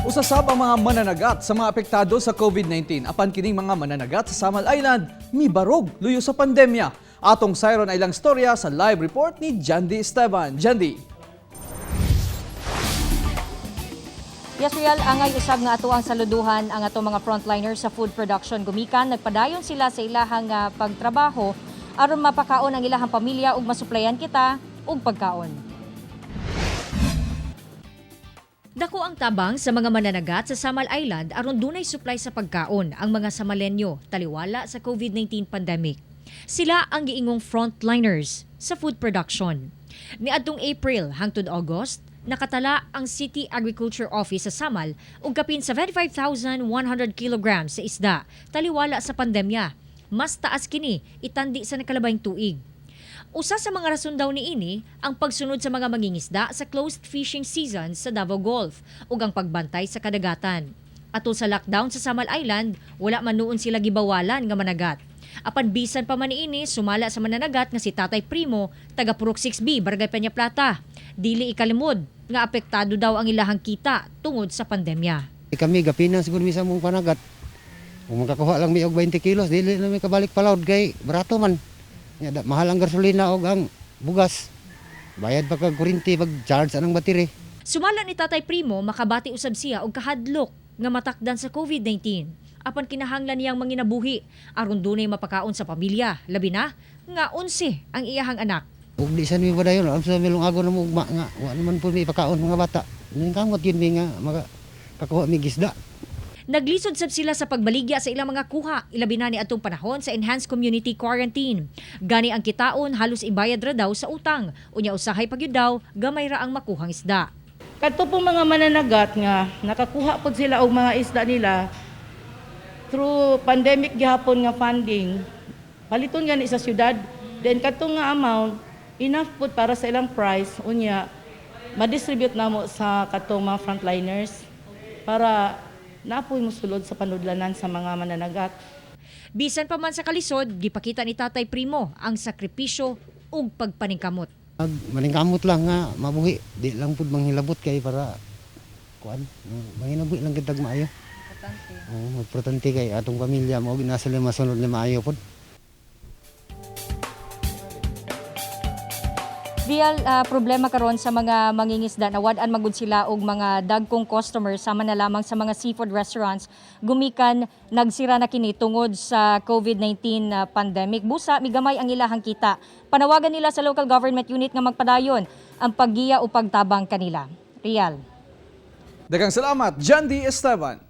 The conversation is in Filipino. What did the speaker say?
Usasab ang mga mananagat sa mga apektado sa COVID-19. Apan kining mga mananagat sa Samal Island, mibarog luyo sa pandemya. Atong sayron ay lang storya sa live report ni Jandy Esteban. Jandy. Yes, Real, angay usab nga ato ang saluduhan ang ato mga frontliners sa food production gumikan. Nagpadayon sila sa ilahang pagtrabaho aron mapakaon ang ilahang pamilya ug masuplayan kita og pagkaon. Dako ang tabang sa mga mananagat sa Samal Island aron dunay supply sa pagkaon ang mga Samalenyo taliwala sa COVID-19 pandemic. Sila ang giingong frontliners sa food production. Niadtong April hangtod August, nakatala ang City Agriculture Office sa Samal og kapin 75,100 kilograms sa isda taliwala sa pandemya. Mas taas kini itandi sa nakalabayng tuig. Usa sa mga rason daw niini ang pagsunod sa mga mangingisda sa closed fishing season sa Davao Gulf ug ang pagbantay sa kadagatan. Atol sa lockdown sa Samal Island, wala man noon sila gibawalan nga managat. Apan bisan pa man niini sumala sa mananagat nga si Tatay Primo taga Purok 6B, Barangay Peña Plata. Dili ikalimod nga apektado daw ang ilahang kita tungod sa pandemya. Kami gapinan siguro misa mong panagat. Kung makakuha lang mi og 20 kilos, dili na mi kabalik palawd kay barato man. Mahal ang gasolina o ang bugas. Bayad pa kag kuryente pag charge anang battery. Sumala ni Tatay Primo, makabati usab siya og kahadlok nga matakdan sa COVID-19. Apan kinahanglan niyang manginabuhi aron dunay mapakaon sa pamilya, labi na nga 11 ang iyahang anak. Ug di sa mi padayon, am sa milong ago na mo ugma nga wa naman pud mi pakaon mga bata. Ning kamot yun mi nga makakuha mi gisda. Naglisod sab sila sa pagbaligya sa ilang mga kuha, ilabi na ni atong panahon sa enhanced community quarantine. Gani ang kitaon halos ibayad ra daw sa utang. Unya usahay pagyud daw gamay ra ang makuhang isda. Kadto pong mga mananagat nga nakakuha pod sila og mga isda nila through pandemic gihapon nga funding. Paliton gani sa syudad. Then kadto nga amount enough pod para sa ilang price unya ma-distribute namo sa kadtong mga frontliners para napoy mosulod sa panudlanan sa mga mananagat. Bisan pa man sa kalisod, gipakita ni Tatay Primo ang sakripisyo ug pagpaningkamot. Maningkamot lang nga mabuhi, di lang pud manghilabot kay para kuan, manginabuhi lang kitag maayo. Importante. Importante kay atong pamilya mo ginasa sila masunod ni maayo pod. Real problema karon sa mga mangingisda na wad-an magud sila og mga dagkong customers sama na lamang sa mga seafood restaurants gumikan nagsira na kini tungod sa COVID-19 pandemic. Busa migamay ang ilahang kita. Panawagan nila sa local government unit nga magpadayon ang paggiya o pagtabang kanila. Real. Daghang salamat, Jandy Esteban.